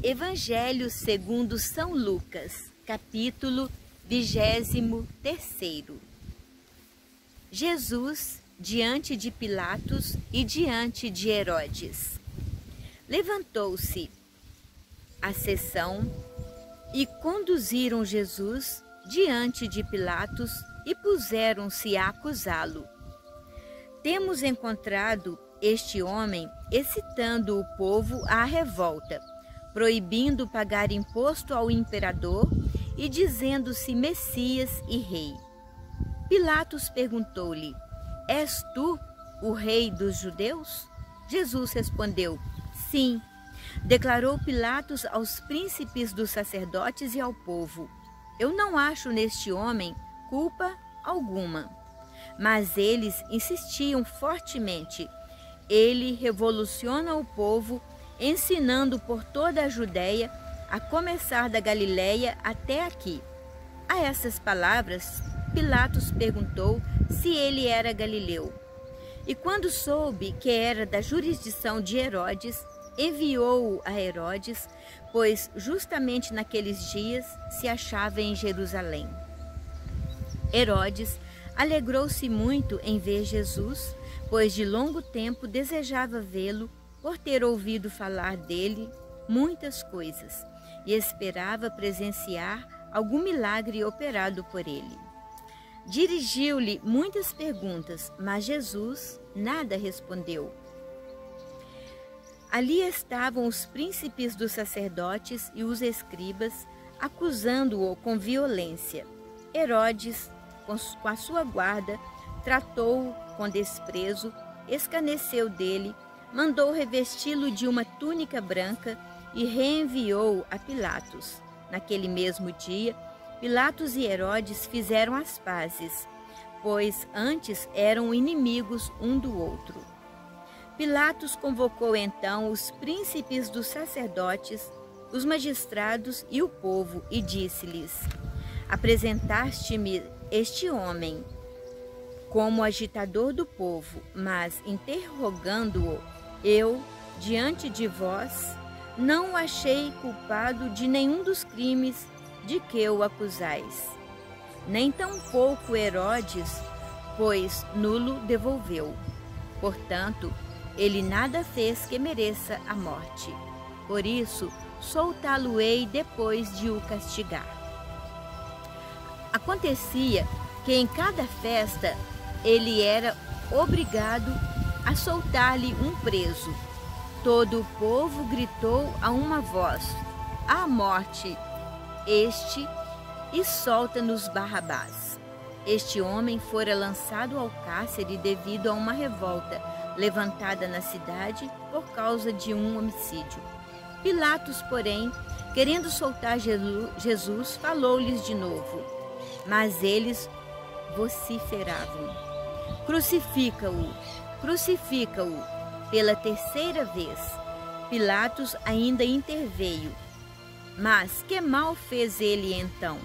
Evangelho segundo São Lucas, capítulo 23. Jesus diante de Pilatos e diante de Herodes. Levantou-se a sessão e conduziram Jesus diante de Pilatos e puseram-se a acusá-lo. Temos encontrado este homem excitando o povo à revolta, proibindo pagar imposto ao imperador e dizendo-se Messias e rei. Pilatos perguntou-lhe: És tu o rei dos judeus? Jesus respondeu: Sim. Declarou Pilatos aos príncipes dos sacerdotes e ao povo: Eu não acho neste homem culpa alguma. Mas eles insistiam fortemente. Ele revoluciona o povo, ensinando por toda a Judéia, a começar da Galiléia até aqui. A essas palavras, Pilatos perguntou se ele era galileu. E quando soube que era da jurisdição de Herodes, enviou-o a Herodes, pois justamente naqueles dias se achava em Jerusalém. Herodes alegrou-se muito em ver Jesus, pois de longo tempo desejava vê-lo, por ter ouvido falar dele muitas coisas, e esperava presenciar algum milagre operado por ele. Dirigiu-lhe muitas perguntas, mas Jesus nada respondeu. Ali estavam os príncipes dos sacerdotes e os escribas, acusando-o com violência. Herodes, com a sua guarda, tratou-o com desprezo, escarneceu dele, mandou revesti-lo de uma túnica branca e reenviou a Pilatos. Naquele mesmo dia, Pilatos e Herodes fizeram as pazes, pois antes eram inimigos um do outro. Pilatos convocou então os príncipes dos sacerdotes, os magistrados e o povo e disse-lhes: Apresentaste-me este homem como agitador do povo, mas interrogando-o, eu, diante de vós, não o achei culpado de nenhum dos crimes de que o acusais. Nem tampouco Herodes, pois nulo devolveu. Portanto, ele nada fez que mereça a morte. Por isso, soltá-lo-ei depois de o castigar. Acontecia que em cada festa ele era obrigado a soltar-lhe um preso. Todo o povo gritou a uma voz: À morte este, e solta-nos Barrabás. Este homem fora lançado ao cárcere devido a uma revolta levantada na cidade por causa de um homicídio. Pilatos, porém, querendo soltar Jesus, falou-lhes de novo, mas eles vociferavam: Crucifica-o, crucifica-o. Pela terceira vez, Pilatos ainda interveio. Mas que mal fez ele então?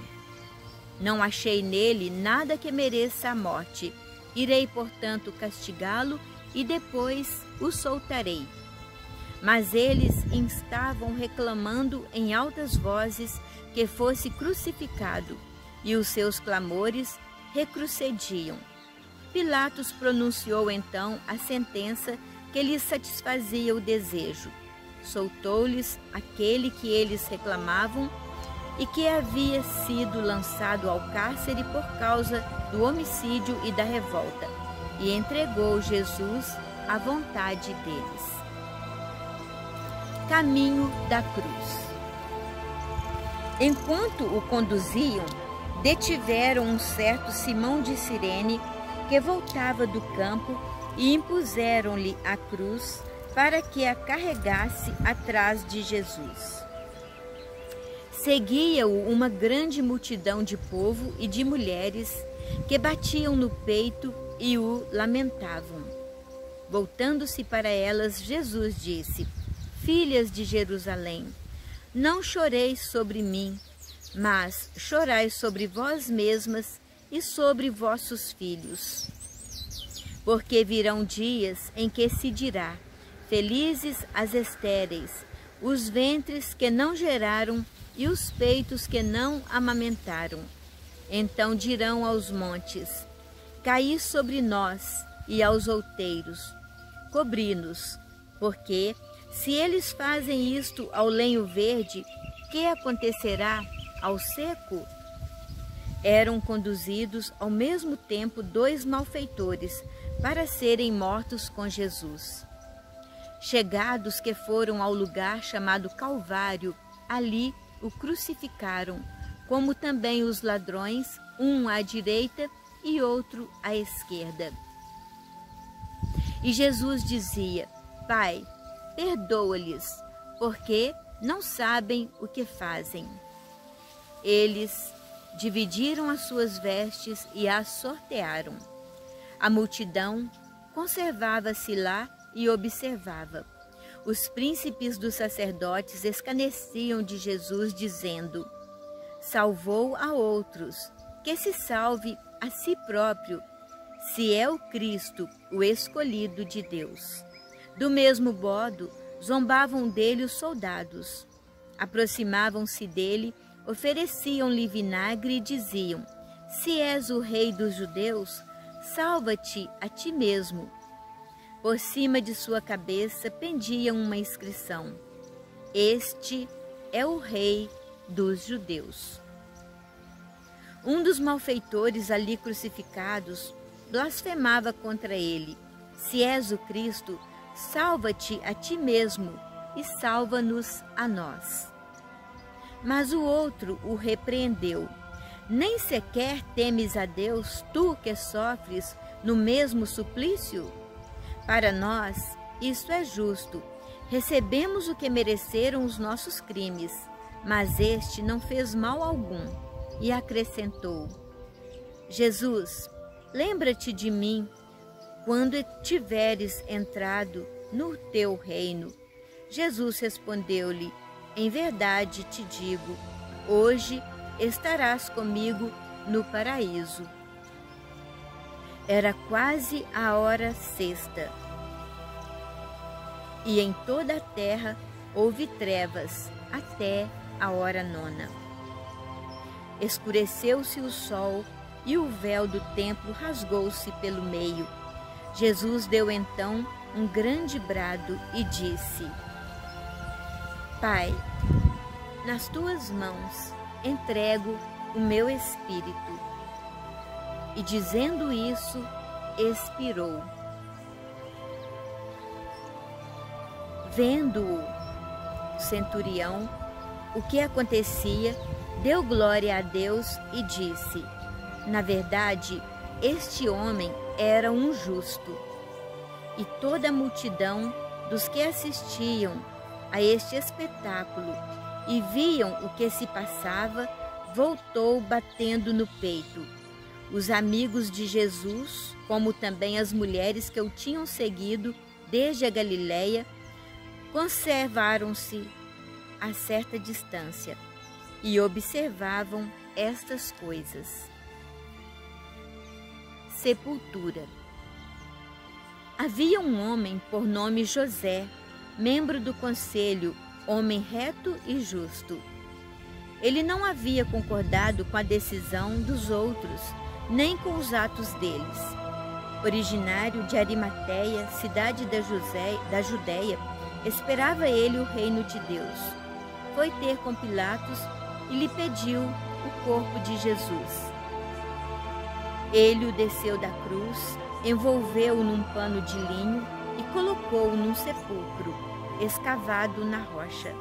Não achei nele nada que mereça a morte. Irei, portanto, castigá-lo e depois o soltarei. Mas eles estavam reclamando em altas vozes que fosse crucificado, e os seus clamores recrudesciam. Pilatos pronunciou então a sentença que lhes satisfazia o desejo. Soltou-lhes aquele que eles reclamavam e que havia sido lançado ao cárcere por causa do homicídio e da revolta, e entregou Jesus à vontade deles. Caminho da cruz. Enquanto o conduziam, detiveram um certo Simão de Cirene, que voltava do campo, e impuseram-lhe a cruz para que a carregasse atrás de Jesus. Seguia-o uma grande multidão de povo e de mulheres que batiam no peito e o lamentavam. Voltando-se para elas, Jesus disse: Filhas de Jerusalém, não choreis sobre mim, mas chorai sobre vós mesmas e sobre vossos filhos. Porque virão dias em que se dirá: Felizes as estéreis, os ventres que não geraram e os peitos que não amamentaram. Então dirão aos montes: caí sobre nós, e aos outeiros: cobri-nos. Porque, se eles fazem isto ao lenho verde, que acontecerá ao seco? Eram conduzidos ao mesmo tempo 2 malfeitores para serem mortos com Jesus. Chegados que foram ao lugar chamado Calvário, ali o crucificaram, como também os ladrões, um à direita e outro à esquerda. E Jesus dizia: Pai, perdoa-lhes, porque não sabem o que fazem. Eles dividiram as suas vestes e as sortearam. A multidão conservava-se lá e observava. Os príncipes dos sacerdotes escarneciam de Jesus, dizendo: salvou a outros, que se salve a si próprio, se é o Cristo, o escolhido de Deus. Do mesmo modo, zombavam dele os soldados. Aproximavam-se dele, ofereciam-lhe vinagre e diziam: se és o rei dos judeus, salva-te a ti mesmo. Por cima de sua cabeça pendia uma inscrição: este é o rei dos judeus. Um dos malfeitores ali crucificados blasfemava contra ele: se és o Cristo, salva-te a ti mesmo e salva-nos a nós. Mas o outro o repreendeu: nem sequer temes a Deus, tu que sofres no mesmo suplício? Para nós, isso é justo. Recebemos o que mereceram os nossos crimes, mas este não fez mal algum. E acrescentou: Jesus, lembra-te de mim quando tiveres entrado no teu reino. Jesus respondeu-lhe: em verdade te digo, hoje estarás comigo no paraíso. Era quase a hora sexta, e em toda a terra houve trevas até a hora nona. Escureceu-se o sol e o véu do templo rasgou-se pelo meio. Jesus deu então um grande brado e disse: Pai, nas tuas mãos entrego o meu espírito. E dizendo isso, expirou. Vendo-o, o centurião, o que acontecia, deu glória a Deus e disse: na verdade, este homem era um justo. E toda a multidão dos que assistiam a este espetáculo e viam o que se passava, voltou batendo no peito. Os amigos de Jesus, como também as mulheres que o tinham seguido desde a Galileia, conservaram-se a certa distância e observavam estas coisas. Sepultura. Havia um homem por nome José, membro do conselho, homem reto e justo. Ele não havia concordado com a decisão dos outros, nem com os atos deles. Originário de Arimateia, cidade da Judéia, esperava ele o reino de Deus. Foi ter com Pilatos e lhe pediu o corpo de Jesus. Ele o desceu da cruz, envolveu-o num pano de linho e colocou-o num sepulcro, escavado na rocha,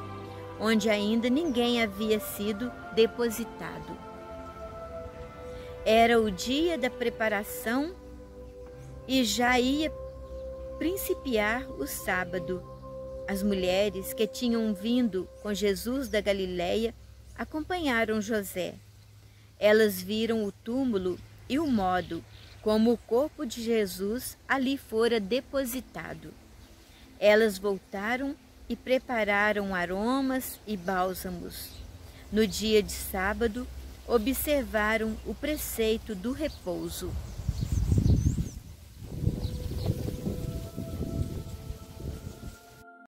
onde ainda ninguém havia sido depositado. Era o dia da preparação e já ia principiar o sábado. As mulheres que tinham vindo com Jesus da Galileia acompanharam José. Elas viram o túmulo e o modo como o corpo de Jesus ali fora depositado. Elas voltaram e prepararam aromas e bálsamos. No dia de sábado, observaram o preceito do repouso.